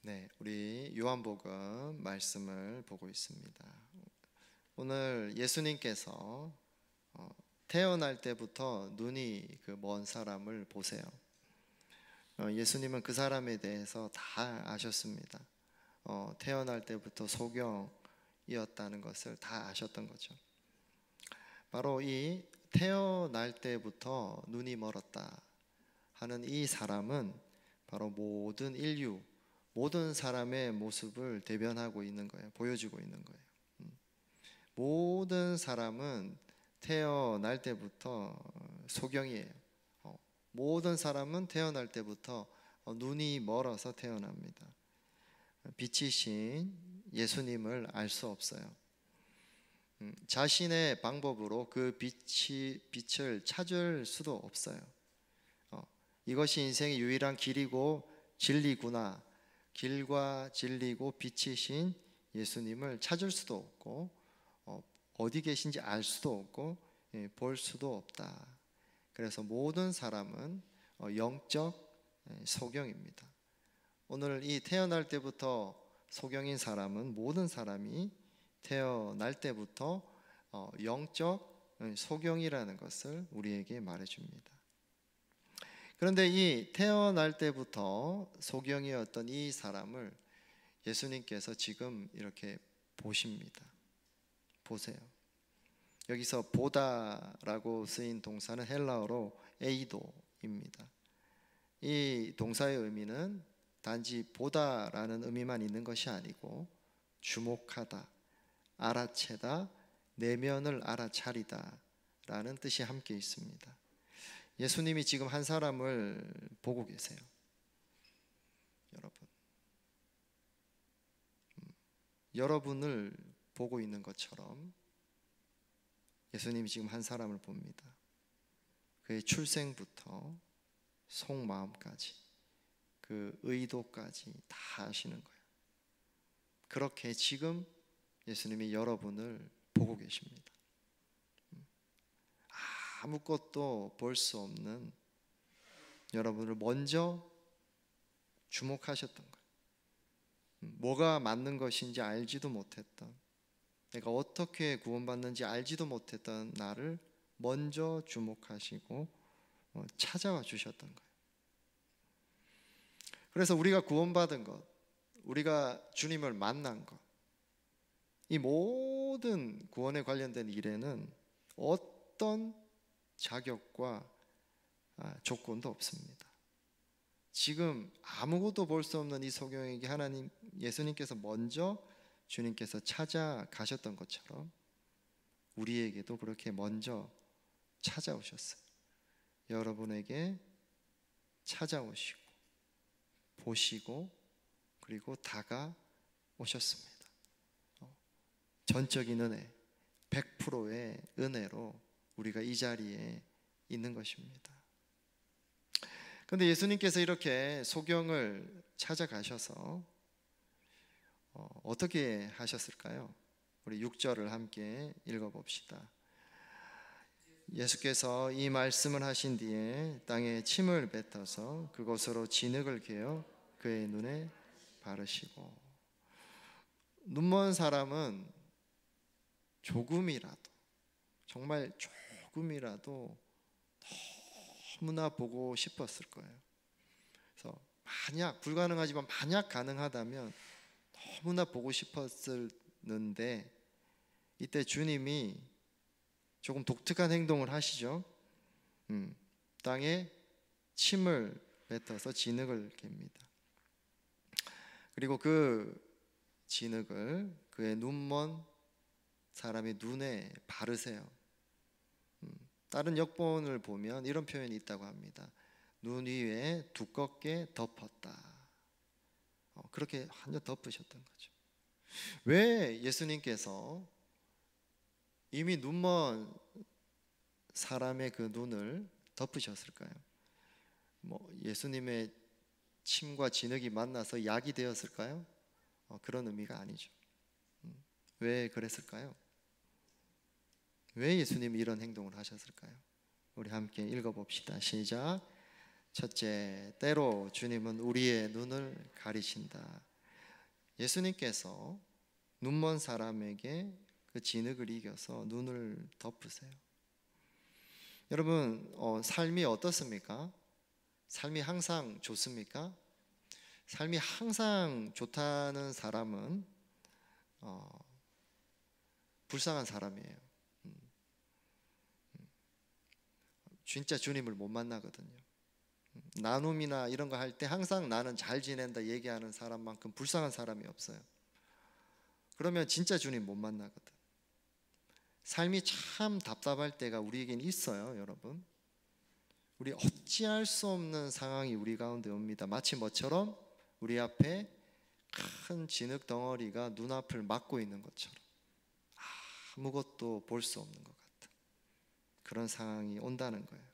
네, 우리 요한복음 말씀을 보고 있습니다. 오늘 예수님께서 태어날 때부터 눈이 먼 사람을 보세요. 예수님은 그 사람에 대해서 다 아셨습니다. 태어날 때부터 소경이었다는 것을 다 아셨던 거죠. 바로 이 태어날 때부터 눈이 멀었다 하는 이 사람은 바로 모든 인류, 모든 사람의 모습을 대변하고 있는 거예요. 보여주고 있는 거예요. 모든 사람은 태어날 때부터 소경이에요. 모든 사람은 태어날 때부터 눈이 멀어서 태어납니다. 빛이신 예수님을 알 수 없어요. 자신의 방법으로 그 빛을 찾을 수도 없어요. 이것이 인생의 유일한 길이고 진리구나. 길과 진리고 빛이신 예수님을 찾을 수도 없고 어디 계신지 알 수도 없고 볼 수도 없다. 그래서 모든 사람은 영적 소경입니다. 오늘 이 태어날 때부터 소경인 사람은 모든 사람이 태어날 때부터 영적 소경이라는 것을 우리에게 말해줍니다. 그런데 이 태어날 때부터 소경이었던 이 사람을 예수님께서 지금 이렇게 보십니다. 보세요. 여기서 보다라고 쓰인 동사는 헬라어로 에이도입니다. 이 동사의 의미는 단지 보다라는 의미만 있는 것이 아니고 주목하다, 알아채다, 내면을 알아차리다 라는 뜻이 함께 있습니다. 예수님이 지금 한 사람을 보고 계세요. 여러분을 보고 있는 것처럼 예수님이 지금 한 사람을 봅니다. 그의 출생부터 속마음까지 그 의도까지 다 아시는 거예요. 그렇게 지금 예수님이 여러분을 보고 계십니다. 아무것도 볼 수 없는 여러분을 먼저 주목하셨던 거예요. 뭐가 맞는 것인지 알지도 못했던, 내가 어떻게 구원받는지 알지도 못했던 나를 먼저 주목하시고 찾아와 주셨던 거예요. 그래서 우리가 구원받은 것, 우리가 주님을 만난 것, 이 모든 구원에 관련된 일에는 어떤 자격과 조건도 없습니다. 지금 아무것도 볼 수 없는 이 소경에게 하나님, 예수님께서 먼저 주님께서 찾아가셨던 것처럼 우리에게도 그렇게 먼저 찾아오셨어요. 여러분에게 찾아오시고 보시고 그리고 다가오셨습니다. 전적인 은혜, 100%의 은혜로 우리가 이 자리에 있는 것입니다. 그런데 예수님께서 이렇게 소경을 찾아가셔서 어떻게 하셨을까요? 우리 6절을 함께 읽어봅시다. 예수께서 이 말씀을 하신 뒤에 땅에 침을 뱉어서 그곳으로 진흙을 개어 그의 눈에 바르시고. 눈먼 사람은 조금이라도, 정말 조금이라도 너무나 보고 싶었을 거예요. 그래서 만약 불가능하지만 만약 가능하다면 너무나 보고 싶었는데 이때 주님이 조금 독특한 행동을 하시죠. 땅에 침을 뱉어서 진흙을 갭니다. 그리고 그 진흙을 그의 눈먼 사람의 눈에 바르세요. 다른 역본을 보면 이런 표현이 있다고 합니다. 눈 위에 두껍게 덮었다. 그렇게 완전 덮으셨던 거죠. 왜 예수님께서 이미 눈먼 사람의 그 눈을 덮으셨을까요? 예수님의 침과 진흙이 만나서 약이 되었을까요? 그런 의미가 아니죠. 왜 그랬을까요? 왜 예수님이 이런 행동을 하셨을까요? 우리 함께 읽어봅시다. 시작. 첫째, 때로 주님은 우리의 눈을 가리신다. 예수님께서 눈먼 사람에게 그 진흙을 이겨서 눈을 덮으세요. 여러분, 삶이 어떻습니까? 삶이 항상 좋습니까? 삶이 항상 좋다는 사람은 불쌍한 사람이에요. 진짜 주님을 못 만나거든요. 나눔이나 이런 거 할 때 항상 나는 잘 지낸다 얘기하는 사람만큼 불쌍한 사람이 없어요. 그러면 진짜 주님 못 만나거든. 삶이 참 답답할 때가 우리에겐 있어요, 여러분. 우리 어찌할 수 없는 상황이 우리 가운데 옵니다. 마치 뭐처럼 우리 앞에 큰 진흙 덩어리가 눈앞을 막고 있는 것처럼 아무것도 볼 수 없는 것 같은 그런 상황이 온다는 거예요.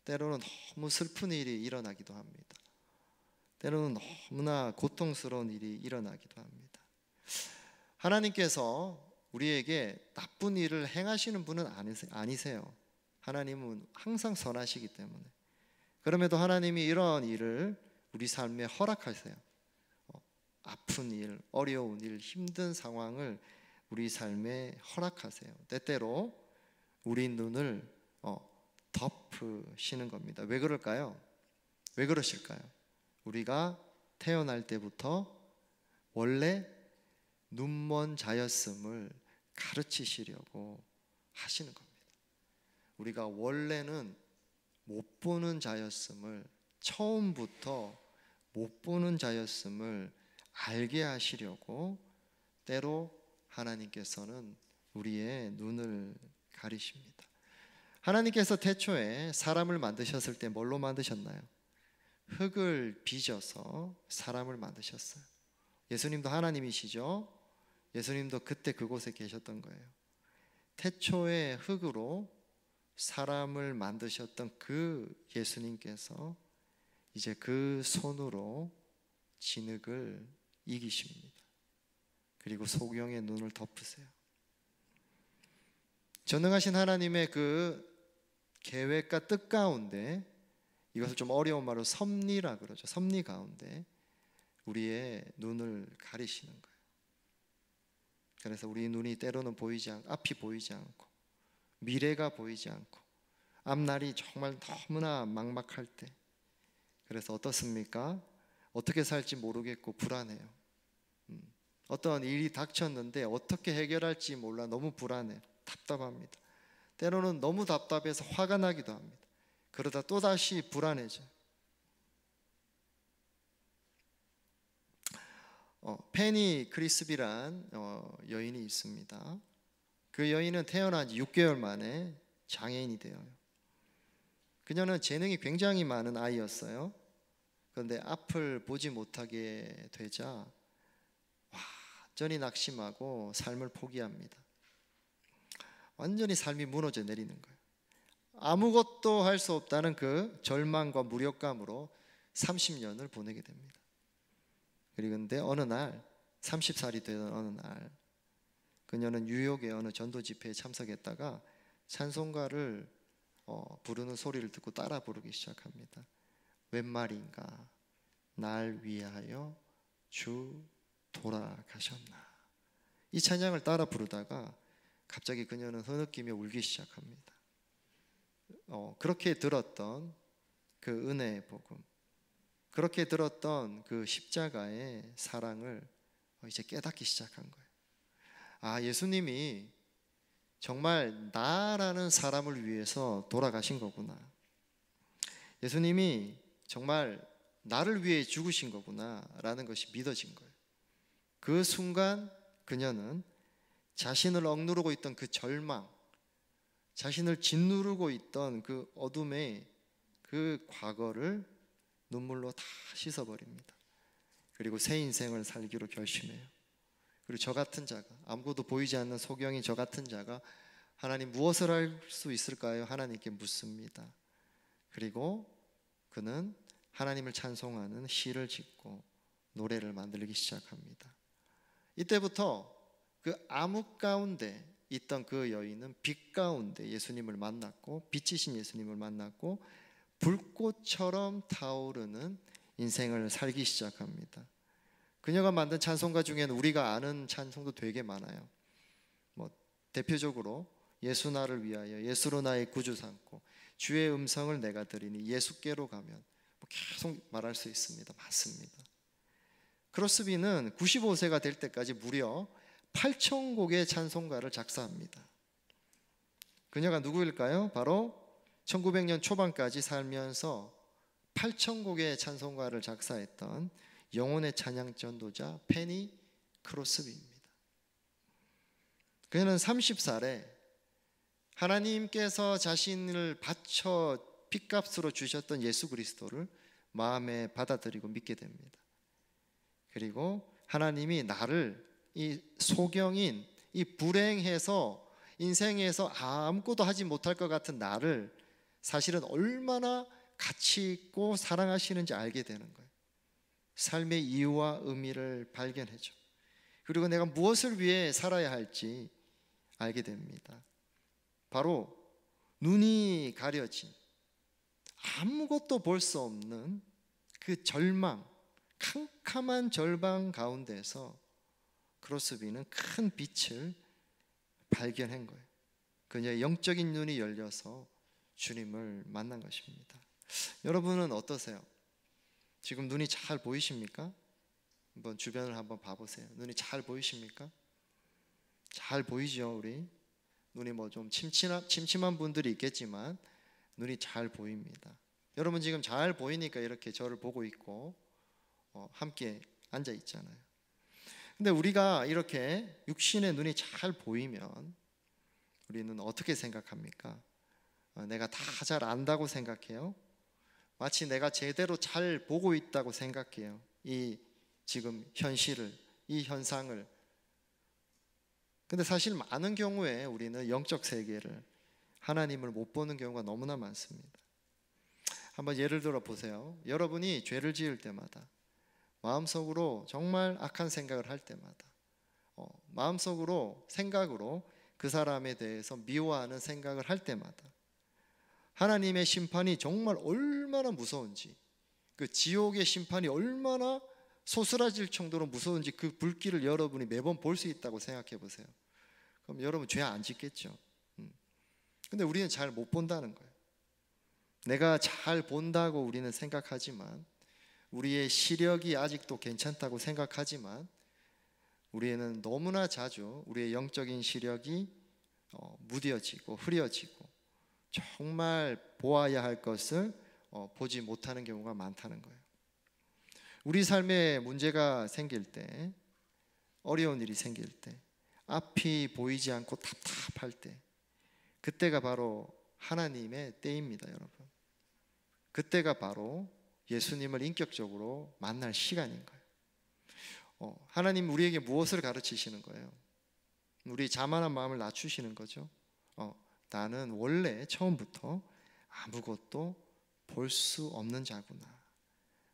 때로는 너무 슬픈 일이 일어나기도 합니다. 때로는 너무나 고통스러운 일이 일어나기도 합니다. 하나님께서 우리에게 나쁜 일을 행하시는 분은 아니세요. 하나님은 항상 선하시기 때문에. 그럼에도 하나님이 이런 일을 우리 삶에 허락하세요. 아픈 일, 어려운 일, 힘든 상황을 우리 삶에 허락하세요. 때때로 우리 눈을 덮으시는 겁니다. 왜 그럴까요? 왜 그러실까요? 우리가 태어날 때부터 원래 눈먼 자였음을 가르치시려고 하시는 겁니다. 우리가 원래는 못 보는 자였음을, 처음부터 못 보는 자였음을 알게 하시려고 때로 하나님께서는 우리의 눈을 가리십니다. 하나님께서 태초에 사람을 만드셨을 때 뭘로 만드셨나요? 흙을 빚어서 사람을 만드셨어요. 예수님도 하나님이시죠? 예수님도 그때 그곳에 계셨던 거예요. 태초에 흙으로 사람을 만드셨던 그 예수님께서 이제 그 손으로 진흙을 이기십니다. 그리고 소경의 눈을 덮으세요. 전능하신 하나님의 그 계획과 뜻 가운데, 이것을 좀 어려운 말로 섭리라 그러죠. 섭리 가운데 우리의 눈을 가리시는 거예요. 그래서 우리 눈이 때로는 앞이 보이지 않고, 미래가 보이지 않고, 앞날이 정말 너무나 막막할 때, 그래서 어떻습니까? 어떻게 살지 모르겠고 불안해요. 어떤 일이 닥쳤는데 어떻게 해결할지 몰라 너무 불안해요. 답답합니다. 때로는 너무 답답해서 화가 나기도 합니다. 그러다 또다시 불안해져요. 페니 크리스비란 여인이 있습니다. 그 여인은 태어난 지 6개월 만에 장애인이 되어요. 그녀는 재능이 굉장히 많은 아이였어요. 그런데 앞을 보지 못하게 되자 완전히 낙심하고 삶을 포기합니다. 완전히 삶이 무너져 내리는 거예요. 아무것도 할 수 없다는 그 절망과 무력감으로 30년을 보내게 됩니다. 그런데 어느 날 30살이 되던 어느 날 그녀는 뉴욕의 어느 전도 집회에 참석했다가 찬송가를 부르는 소리를 듣고 따라 부르기 시작합니다. 웬 말인가 날 위하여 주 돌아가셨나. 이 찬양을 따라 부르다가 갑자기 그녀는 흐느끼며 울기 시작합니다. 그렇게 들었던 그 은혜의 복음, 그렇게 들었던 그 십자가의 사랑을 이제 깨닫기 시작한 거예요. 예수님이 정말 나라는 사람을 위해서 돌아가신 거구나. 예수님이 정말 나를 위해 죽으신 거구나 라는 것이 믿어진 거예요. 그 순간 그녀는 자신을 억누르고 있던 그 절망, 자신을 짓누르고 있던 그 어둠의 그 과거를 눈물로 다 씻어버립니다. 그리고 새 인생을 살기로 결심해요. 그리고 저 같은 자가, 아무것도 보이지 않는 소경인 저 같은 자가 하나님 무엇을 할 수 있을까요? 하나님께 묻습니다. 그리고 그는 하나님을 찬송하는 시를 짓고 노래를 만들기 시작합니다. 이때부터 그 암흑 가운데 있던 그 여인은 빛 가운데 예수님을 만났고, 빛이신 예수님을 만났고 불꽃처럼 타오르는 인생을 살기 시작합니다. 그녀가 만든 찬송가 중에는 우리가 아는 찬송도 되게 많아요. 뭐 대표적으로 예수 나를 위하여, 예수로 나의 구주 삼고, 주의 음성을 내가 들으니, 예수께로 가면, 뭐 계속 말할 수 있습니다. 맞습니다. 크로스비는 95세가 될 때까지 무려 8,000곡의 찬송가를 작사합니다. 그녀가 누구일까요? 바로 1900년 초반까지 살면서 8,000곡의 찬송가를 작사했던 영혼의 찬양 전도자 페니 크로스비입니다. 그녀는 30살에 하나님께서 자신을 바쳐 핏값으로 주셨던 예수 그리스도를 마음에 받아들이고 믿게 됩니다. 그리고 하나님이 나를, 이 소경인, 이 불행해서 인생에서 아무것도 하지 못할 것 같은 나를 사실은 얼마나 가치 있고 사랑하시는지 알게 되는 거예요. 삶의 이유와 의미를 발견해줘. 그리고 내가 무엇을 위해 살아야 할지 알게 됩니다. 바로 눈이 가려진, 아무것도 볼 수 없는 그 절망, 캄캄한 절망 가운데서 크로스비는 큰 빛을 발견한 거예요. 그녀의 영적인 눈이 열려서 주님을 만난 것입니다. 여러분은 어떠세요? 지금 눈이 잘 보이십니까? 한번 주변을 한번 봐보세요. 눈이 잘 보이십니까? 잘 보이죠, 우리? 눈이 뭐 좀 침침한 분들이 있겠지만 눈이 잘 보입니다. 여러분 지금 잘 보이니까 이렇게 저를 보고 있고 함께 앉아 있잖아요. 근데 우리가 이렇게 육신의 눈이 잘 보이면 우리는 어떻게 생각합니까? 내가 다 잘 안다고 생각해요? 마치 내가 제대로 잘 보고 있다고 생각해요. 이 지금 현실을, 이 현상을. 근데 사실 많은 경우에 우리는 영적 세계를, 하나님을 못 보는 경우가 너무나 많습니다. 한번 예를 들어 보세요. 여러분이 죄를 지을 때마다, 마음속으로 정말 악한 생각을 할 때마다, 마음속으로 생각으로 그 사람에 대해서 미워하는 생각을 할 때마다 하나님의 심판이 정말 얼마나 무서운지, 그 지옥의 심판이 얼마나 소스라질 정도로 무서운지 그 불길을 여러분이 매번 볼 수 있다고 생각해 보세요. 그럼 여러분 죄 안 짓겠죠. 근데 우리는 잘 못 본다는 거예요. 내가 잘 본다고 우리는 생각하지만, 우리의 시력이 아직도 괜찮다고 생각하지만, 우리는 너무나 자주 우리의 영적인 시력이 무뎌지고 흐려지고 정말 보아야 할 것을 보지 못하는 경우가 많다는 거예요. 우리 삶에 문제가 생길 때, 어려운 일이 생길 때, 앞이 보이지 않고 답답할 때, 그때가 바로 하나님의 때입니다, 여러분. 그때가 바로 예수님을 인격적으로 만날 시간인 거예요. 하나님 우리에게 무엇을 가르치시는 거예요? 우리 자만한 마음을 낮추시는 거죠. 나는 원래 처음부터 아무것도 볼 수 없는 자구나.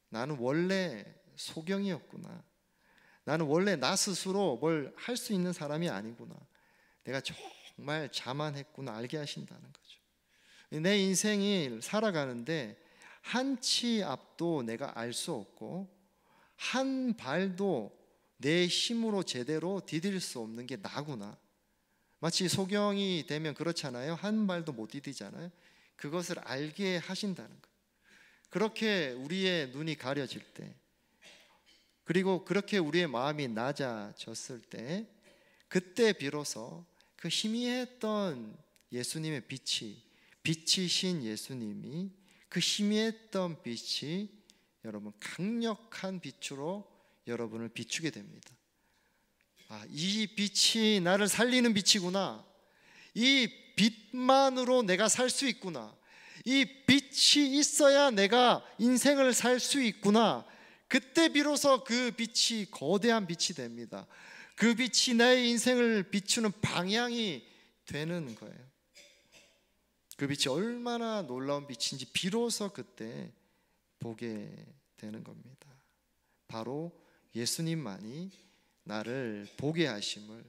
나는 원래 소경이었구나. 나는 원래 나 스스로 뭘 할 수 있는 사람이 아니구나. 내가 정말 자만했구나 알게 하신다는 거죠. 내 인생을 살아가는데 한 치 앞도 내가 알 수 없고 한 발도 내 힘으로 제대로 디딜 수 없는 게 나구나. 마치 소경이 되면 그렇잖아요. 한 발도 못 디디잖아요. 그것을 알게 하신다는 거예요. 그렇게 우리의 눈이 가려질 때, 그리고 그렇게 우리의 마음이 낮아졌을 때, 그때 비로소 그 희미했던 예수님의 빛이신 예수님이, 그 희미했던 빛이 여러분 강력한 빛으로 여러분을 비추게 됩니다. 이 빛이 나를 살리는 빛이구나. 이 빛만으로 내가 살 수 있구나. 이 빛이 있어야 내가 인생을 살 수 있구나. 그때 비로소 그 빛이 거대한 빛이 됩니다. 그 빛이 나의 인생을 비추는 방향이 되는 거예요. 그 빛이 얼마나 놀라운 빛인지 비로소 그때 보게 되는 겁니다. 바로 예수님만이 나를 보게 하심을,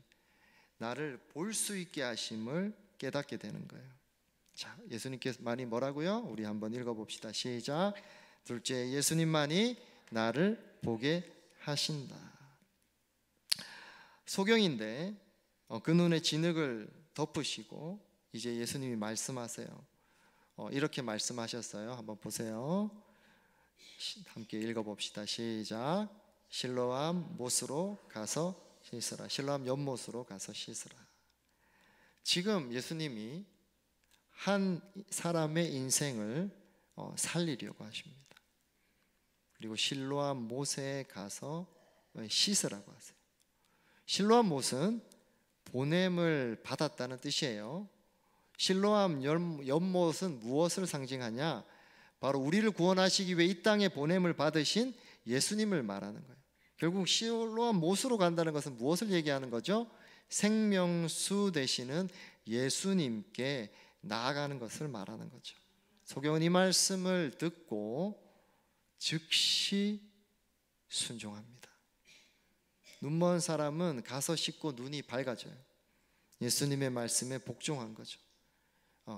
나를 볼 수 있게 하심을 깨닫게 되는 거예요. 자, 예수님께서만이 뭐라고요? 우리 한번 읽어봅시다. 시작. 둘째, 예수님만이 나를 보게 하신다. 소경인데 그 눈의 진흙을 덮으시고 이제 예수님이 말씀하세요. 이렇게 말씀하셨어요. 한번 보세요. 함께 읽어봅시다. 시작. 실로암 못으로 가서 씻으라. 실로암 연못으로 가서 씻으라. 지금 예수님이 한 사람의 인생을 살리려고 하십니다. 그리고 실로암 못에 가서 씻으라고 하세요. 실로암 못은 보냄을 받았다는 뜻이에요. 실로암 연못은 무엇을 상징하냐? 바로 우리를 구원하시기 위해 이 땅에 보냄을 받으신 예수님을 말하는 거예요. 결국 실로암 못으로 간다는 것은 무엇을 얘기하는 거죠? 생명수 되시는 예수님께 나아가는 것을 말하는 거죠. 소경은 이 말씀을 듣고 즉시 순종합니다. 눈먼 사람은 가서 씻고 눈이 밝아져요. 예수님의 말씀에 복종한 거죠.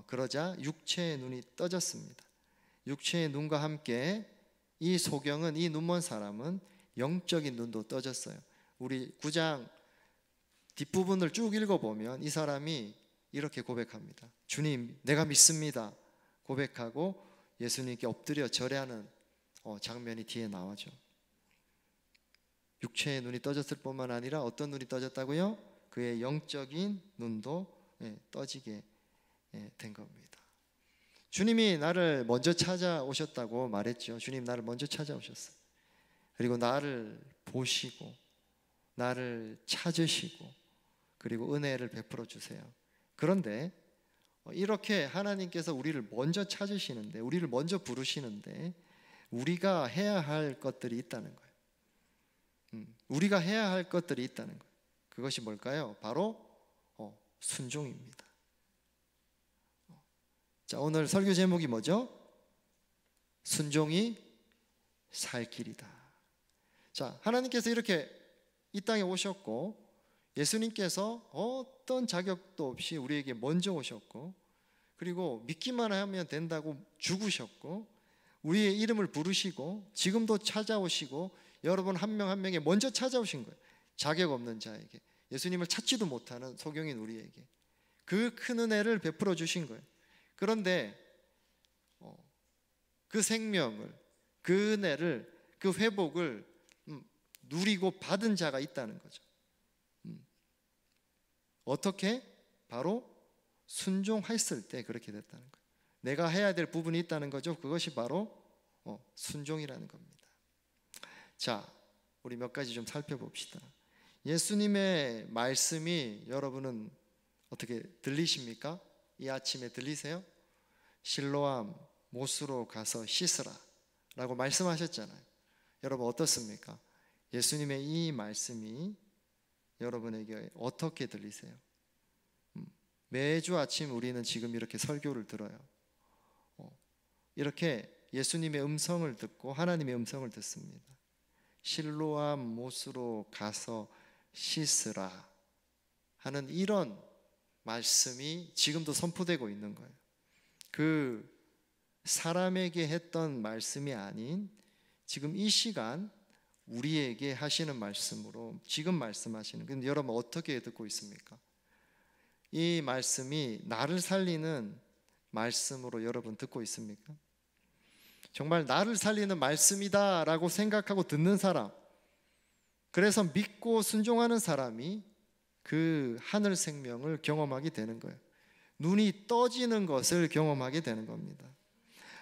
그러자 육체의 눈이 떠졌습니다. 육체의 눈과 함께 이 소경은, 이 눈먼 사람은 영적인 눈도 떠졌어요. 우리 9장 뒷부분을 쭉 읽어보면 이 사람이 이렇게 고백합니다. 주님, 내가 믿습니다. 고백하고 예수님께 엎드려 절하는 장면이 뒤에 나오죠. 육체의 눈이 떠졌을 뿐만 아니라 어떤 눈이 떠졌다고요? 그의 영적인 눈도 떠지게 된 겁니다. 주님이 나를 먼저 찾아오셨다고 말했죠. 주님 나를 먼저 찾아오셨어요. 그리고 나를 보시고 나를 찾으시고 그리고 은혜를 베풀어 주세요. 그런데 이렇게 하나님께서 우리를 먼저 찾으시는데, 우리를 먼저 부르시는데 우리가 해야 할 것들이 있다는 거예요. 우리가 해야 할 것들이 있다는 거예요. 그것이 뭘까요? 바로 순종입니다. 자, 오늘 설교 제목이 뭐죠? 순종이 살 길이다. 자, 하나님께서 이렇게 이 땅에 오셨고 예수님께서 어떤 자격도 없이 우리에게 먼저 오셨고 그리고 믿기만 하면 된다고 죽으셨고 우리의 이름을 부르시고 지금도 찾아오시고 여러분 한 명 한 명에 먼저 찾아오신 거예요. 자격 없는 자에게, 예수님을 찾지도 못하는 소경인 우리에게 그 큰 은혜를 베풀어 주신 거예요. 그런데 그 생명을, 그 은혜를, 그 회복을 누리고 받은 자가 있다는 거죠. 어떻게? 바로 순종했을 때 그렇게 됐다는 거예요. 내가 해야 될 부분이 있다는 거죠. 그것이 바로 순종이라는 겁니다. 자, 우리 몇 가지 좀 살펴봅시다. 예수님의 말씀이 여러분은 어떻게 들리십니까? 이 아침에 들리세요? 실로암 못으로 가서 씻으라 라고 말씀하셨잖아요. 여러분 어떻습니까? 예수님의 이 말씀이 여러분에게 어떻게 들리세요? 매주 아침 우리는 지금 이렇게 설교를 들어요. 이렇게 예수님의 음성을 듣고 하나님의 음성을 듣습니다. 실로암 못으로 가서 씻으라 하는 이런 말씀이 지금도 선포되고 있는 거예요. 그 사람에게 했던 말씀이 아닌 지금 이 시간 우리에게 하시는 말씀으로 지금 말씀하시는. 근데 여러분 어떻게 듣고 있습니까? 이 말씀이 나를 살리는 말씀으로 여러분 듣고 있습니까? 정말 나를 살리는 말씀이다 라고 생각하고 듣는 사람, 그래서 믿고 순종하는 사람이 그 하늘 생명을 경험하게 되는 거예요. 눈이 떠지는 것을 경험하게 되는 겁니다.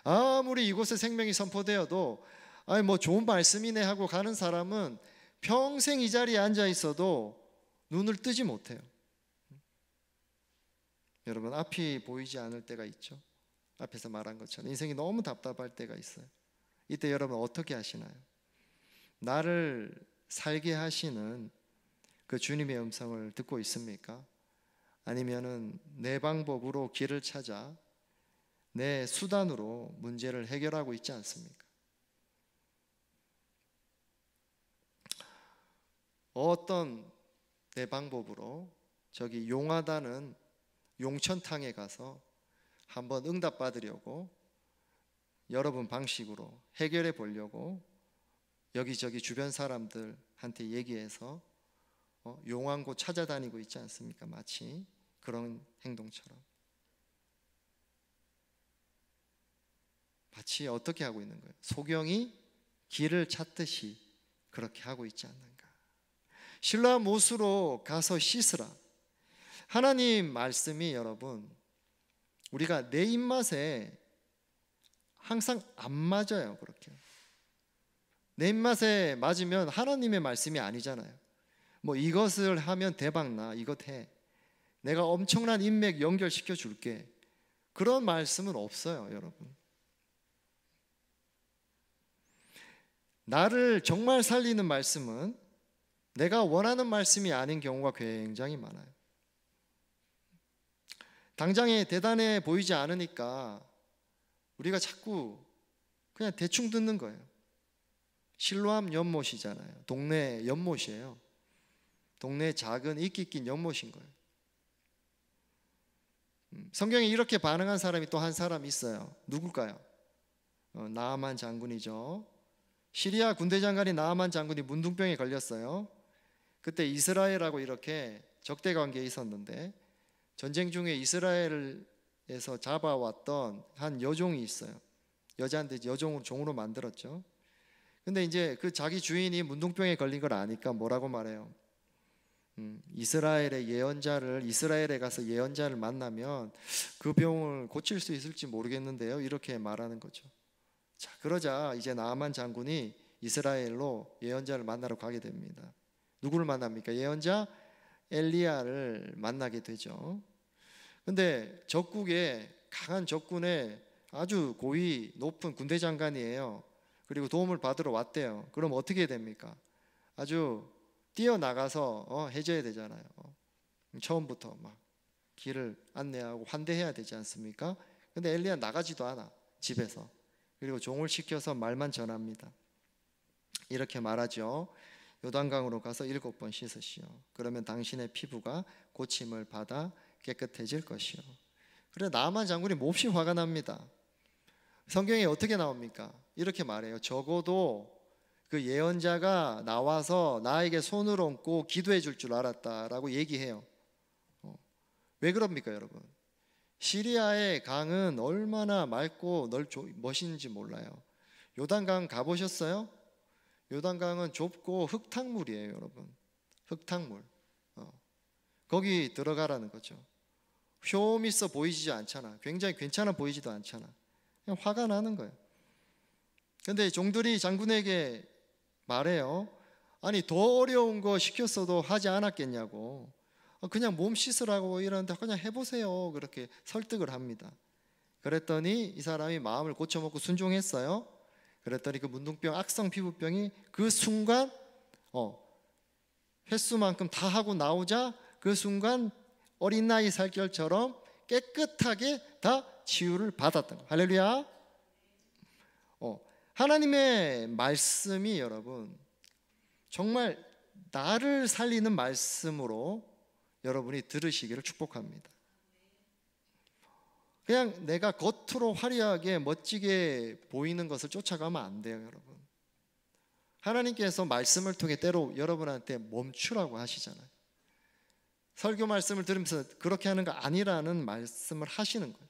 아무리 이곳에 생명이 선포되어도 아니 뭐 좋은 말씀이네 하고 가는 사람은 평생 이 자리에 앉아 있어도 눈을 뜨지 못해요. 여러분 앞이 보이지 않을 때가 있죠. 앞에서 말한 것처럼 인생이 너무 답답할 때가 있어요. 이때 여러분 어떻게 하시나요? 나를 살게 하시는 그 주님의 음성을 듣고 있습니까? 아니면은 내 방법으로 길을 찾아 내 수단으로 문제를 해결하고 있지 않습니까? 어떤 내 방법으로 저기 용하다는 용천탕에 가서 한번 응답 받으려고 여러분 방식으로 해결해 보려고 여기저기 주변 사람들한테 얘기해서 용한 곳 찾아다니고 있지 않습니까? 마치 그런 행동처럼. 마치 어떻게 하고 있는 거예요? 소경이 길을 찾듯이 그렇게 하고 있지 않는가? 실로암 못으로 가서 씻으라. 하나님 말씀이 여러분, 우리가 내 입맛에 항상 안 맞아요. 그렇게 내 입맛에 맞으면 하나님의 말씀이 아니잖아요. 뭐 이것을 하면 대박나, 이것 해, 내가 엄청난 인맥 연결시켜 줄게, 그런 말씀은 없어요. 여러분, 나를 정말 살리는 말씀은 내가 원하는 말씀이 아닌 경우가 굉장히 많아요. 당장에 대단해 보이지 않으니까 우리가 자꾸 그냥 대충 듣는 거예요. 실로암 연못이잖아요. 동네 연못이에요. 동네 작은 이끼 낀 연못인 거예요. 성경에 이렇게 반응한 사람이 또 한 사람 있어요. 누굴까요? 나아만 장군이죠. 시리아 군대 장관이 나아만 장군이 문둥병에 걸렸어요. 그때 이스라엘하고 이렇게 적대 관계에 있었는데 전쟁 중에 이스라엘에서 잡아왔던 한 여종이 있어요. 여자한테 여종으로 종으로 만들었죠. 근데 이제 그 자기 주인이 문둥병에 걸린 걸 아니까 뭐라고 말해요? 이스라엘의 예언자를, 이스라엘에 가서 예언자를 만나면 그 병을 고칠 수 있을지 모르겠는데요, 이렇게 말하는 거죠. 자, 그러자 이제 나아만 장군이 이스라엘로 예언자를 만나러 가게 됩니다. 누구를 만납니까? 예언자 엘리야를 만나게 되죠. 근데 적국에, 강한 적군에 아주 고위 높은 군대 장관이에요. 그리고 도움을 받으러 왔대요. 그럼 어떻게 됩니까? 아주 뛰어나가서 해줘야 되잖아요. 처음부터 막 길을 안내하고 환대해야 되지 않습니까? 근데 엘리야 나가지도 않아, 집에서. 그리고 종을 시켜서 말만 전합니다. 이렇게 말하죠. 요단강으로 가서 7번 씻으시오. 그러면 당신의 피부가 고침을 받아 깨끗해질 것이요. 그래, 나아만 장군이 몹시 화가 납니다. 성경에 어떻게 나옵니까? 이렇게 말해요. 적어도 그 예언자가 나와서 나에게 손을 얹고 기도해 줄 줄 알았다라고 얘기해요. 왜 그럽니까, 여러분? 시리아의 강은 얼마나 맑고 멋있는지 몰라요. 요단강 가보셨어요? 요단강은 좁고 흙탕물이에요, 여러분. 흙탕물. 거기 들어가라는 거죠. 효험 있어 보이지 않잖아. 굉장히 괜찮아 보이지도 않잖아. 그냥 화가 나는 거예요. 근데 종들이 장군에게 말해요. 아니, 더 어려운 거 시켰어도 하지 않았겠냐고. 그냥 몸 씻으라고 이러는데 그냥 해보세요. 그렇게 설득을 합니다. 그랬더니 이 사람이 마음을 고쳐먹고 순종했어요. 그랬더니 그 문둥병, 악성 피부병이 그 순간 횟수만큼 다 하고 나오자 그 순간 어린 나이 살결처럼 깨끗하게 다 치유를 받았던 거예요. 할렐루야. 하나님의 말씀이 여러분 정말 나를 살리는 말씀으로 여러분이 들으시기를 축복합니다. 그냥 내가 겉으로 화려하게 멋지게 보이는 것을 쫓아가면 안 돼요, 여러분. 하나님께서 말씀을 통해 때로 여러분한테 멈추라고 하시잖아요. 설교 말씀을 들으면서 그렇게 하는 거 아니라는 말씀을 하시는 거예요.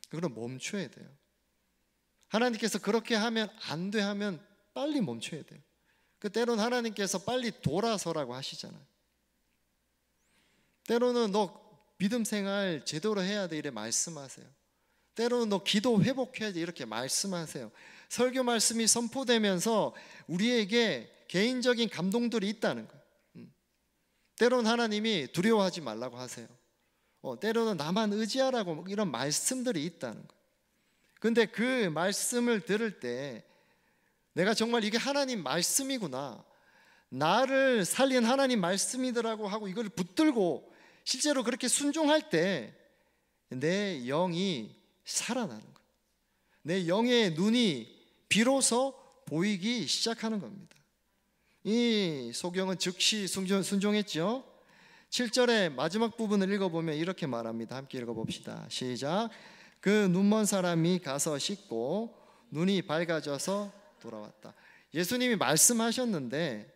그럼 멈춰야 돼요. 하나님께서 그렇게 하면 안 돼 하면 빨리 멈춰야 돼요. 때로는 하나님께서 빨리 돌아서라고 하시잖아요. 때로는 너 믿음 생활 제대로 해야 돼, 이래 말씀하세요. 때로는 너 기도 회복해야 돼, 이렇게 말씀하세요. 설교 말씀이 선포되면서 우리에게 개인적인 감동들이 있다는 거예요. 때로는 하나님이 두려워하지 말라고 하세요. 때로는 나만 의지하라고, 이런 말씀들이 있다는 거예요. 근데 그 말씀을 들을 때 내가 정말 이게 하나님 말씀이구나, 나를 살린 하나님 말씀이더라고 하고 이걸 붙들고 실제로 그렇게 순종할 때 내 영이 살아나는 거예요. 내 영의 눈이 비로소 보이기 시작하는 겁니다. 이 소경은 즉시 순종했죠. 7절의 마지막 부분을 읽어보면 이렇게 말합니다. 함께 읽어봅시다. 시작. 그 눈먼 사람이 가서 씻고 눈이 밝아져서 돌아왔다. 예수님이 말씀하셨는데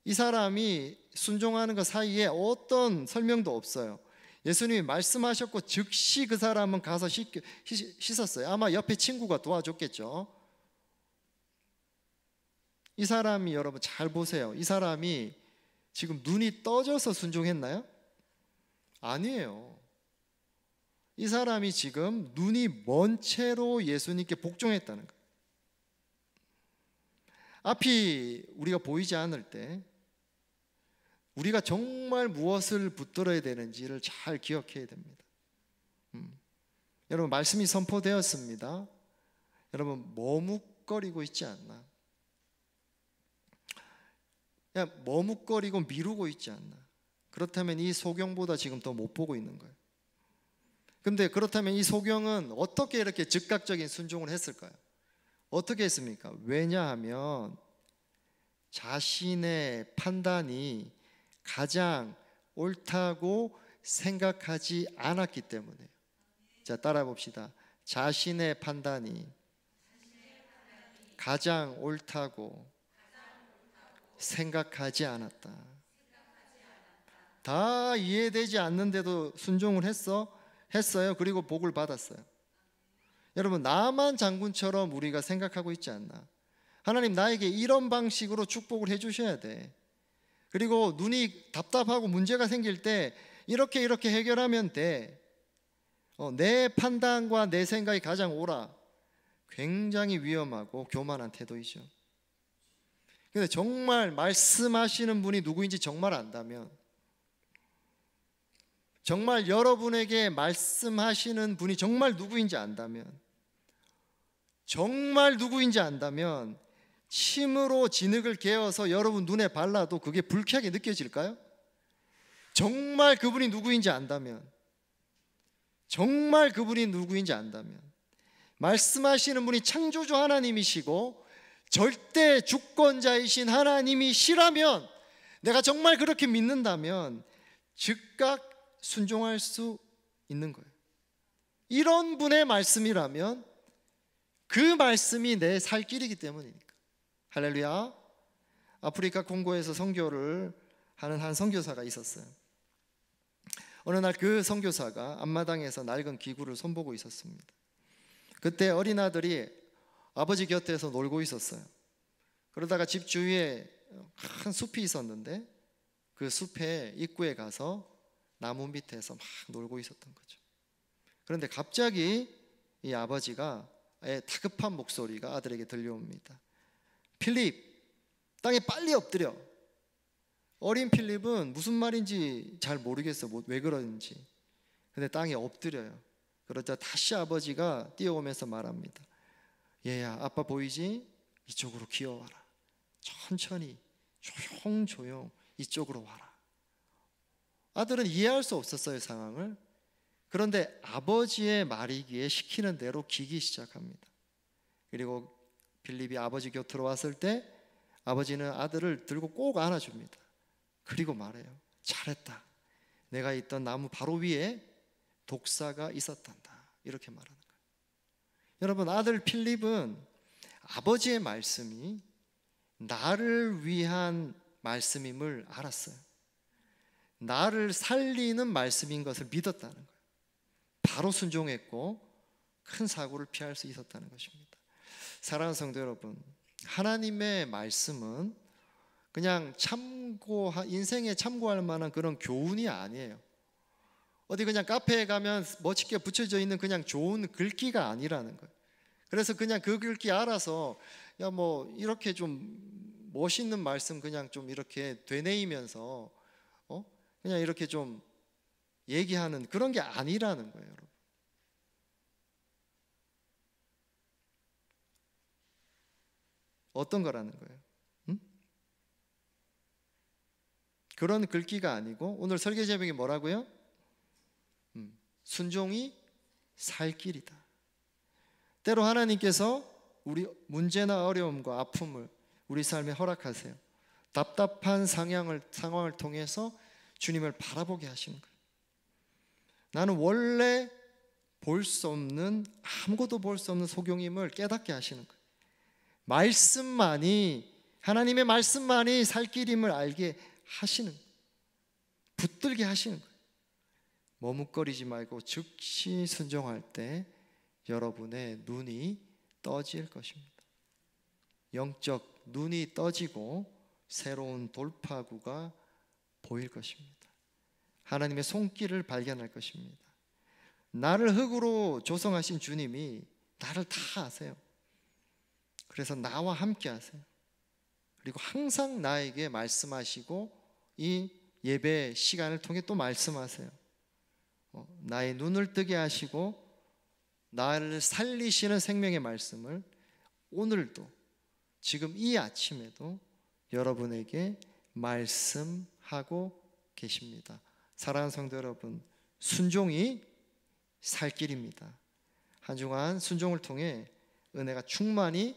이 사람이 순종하는 것 사이에 어떤 설명도 없어요. 예수님이 말씀하셨고 즉시 그 사람은 가서 씻었어요. 아마 옆에 친구가 도와줬겠죠. 이 사람이, 여러분 잘 보세요. 이 사람이 지금 눈이 떠져서 순종했나요? 아니에요. 이 사람이 지금 눈이 먼 채로 예수님께 복종했다는 거예요. 앞이 우리가 보이지 않을 때 우리가 정말 무엇을 붙들어야 되는지를 잘 기억해야 됩니다. 여러분, 말씀이 선포되었습니다. 여러분, 머뭇거리고 있지 않나? 그냥 머뭇거리고 미루고 있지 않나? 그렇다면 이 소경보다 지금 더 못 보고 있는 거예요. 근데 그렇다면 이 소경은 어떻게 이렇게 즉각적인 순종을 했을까요? 어떻게 했습니까? 왜냐하면 자신의 판단이 가장 옳다고 생각하지 않았기 때문에요. 자, 따라 봅시다. 자신의 판단이 가장 옳다고 생각하지 않았다. 다 이해되지 않는데도 순종을 했어요. 그리고 복을 받았어요. 여러분, 나만 장군처럼 우리가 생각하고 있지 않나? 하나님 나에게 이런 방식으로 축복을 해주셔야 돼. 그리고 눈이 답답하고 문제가 생길 때 이렇게 해결하면 돼. 내 판단과 내 생각이 가장 옳아. 굉장히 위험하고 교만한 태도이죠. 근데 정말 말씀하시는 분이 누구인지 정말 안다면, 정말 여러분에게 말씀하시는 분이 정말 누구인지 안다면, 정말 누구인지 안다면 침으로 진흙을 개어서 여러분 눈에 발라도 그게 불쾌하게 느껴질까요? 정말 그분이 누구인지 안다면, 정말 그분이 누구인지 안다면, 말씀하시는 분이 창조주 하나님이시고 절대 주권자이신 하나님이시라면, 내가 정말 그렇게 믿는다면 즉각 순종할 수 있는 거예요. 이런 분의 말씀이라면 그 말씀이 내 살 길이기 때문이니까. 할렐루야. 아프리카 콩고에서 선교를 하는 한 선교사가 있었어요. 어느 날 그 선교사가 앞마당에서 낡은 기구를 손보고 있었습니다. 그때 어린 아들이 아버지 곁에서 놀고 있었어요. 그러다가 집 주위에 큰 숲이 있었는데 그 숲의 입구에 가서 나무 밑에서 막 놀고 있었던 거죠. 그런데 갑자기 이 아버지가 다급한 목소리가 아들에게 들려옵니다. 필립, 땅에 빨리 엎드려. 어린 필립은 무슨 말인지 잘 모르겠어. 왜 그러는지. 근데 땅에 엎드려요. 그러자 다시 아버지가 뛰어오면서 말합니다. 얘야, 아빠 보이지? 이쪽으로 기어와라. 천천히 조용조용 이쪽으로 와라. 아들은 이해할 수 없었어요, 상황을. 그런데 아버지의 말이기에 시키는 대로 기기 시작합니다. 그리고 필립이 아버지 곁으로 왔을 때 아버지는 아들을 들고 꼭 안아줍니다. 그리고 말해요. 잘했다. 내가 있던 나무 바로 위에 독사가 있었단다. 이렇게 말하는 거예요. 여러분, 아들 필립은 아버지의 말씀이 나를 위한 말씀임을 알았어요. 나를 살리는 말씀인 것을 믿었다는 거예요. 바로 순종했고 큰 사고를 피할 수 있었다는 것입니다. 사랑하는 성도 여러분, 하나님의 말씀은 그냥 인생에 참고할 만한 그런 교훈이 아니에요. 어디 그냥 카페에 가면 멋있게 붙여져 있는 그냥 좋은 글귀가 아니라는 거예요. 그래서 그냥 그 글귀 알아서 야 뭐 이렇게 좀 멋있는 말씀 그냥 좀 이렇게 되뇌이면서 그냥 이렇게 좀 얘기하는 그런 게 아니라는 거예요, 여러분. 어떤 거라는 거예요? 응? 그런 글귀가 아니고 오늘 설계 제목이 뭐라고요? 순종이 살 길이다. 때로 하나님께서 우리 문제나 어려움과 아픔을 우리 삶에 허락하세요. 답답한 상황을 통해서 주님을 바라보게 하시는 거예요. 나는 원래 볼 수 없는, 아무것도 볼 수 없는 소경임을 깨닫게 하시는 거예요. 말씀만이, 하나님의 말씀만이 살 길임을 알게 하시는 거예요. 붙들게 하시는 거예요. 머뭇거리지 말고 즉시 순종할 때 여러분의 눈이 떠질 것입니다. 영적 눈이 떠지고 새로운 돌파구가 보일 것입니다. 하나님의 손길을 발견할 것입니다. 나를 흙으로 조성하신 주님이 나를 다 아세요. 그래서 나와 함께 하세요. 그리고 항상 나에게 말씀하시고 이 예배 시간을 통해 또 말씀하세요. 나의 눈을 뜨게 하시고 나를 살리시는 생명의 말씀을 오늘도, 지금 이 아침에도 여러분에게 말씀하고 계십니다. 사랑하는 성도 여러분, 순종이 살 길입니다. 한 주간 순종을 통해 은혜가 충만히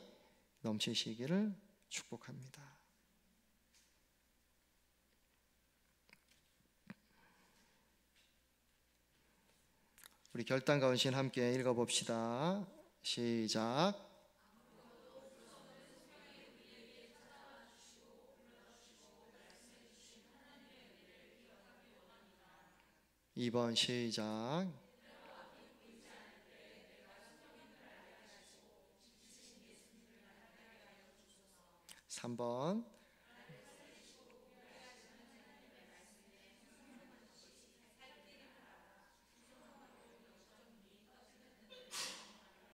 넘치시기를 축복합니다. 우리 결단과 은신 함께 읽어봅시다. 시작. 이번 시작. 3번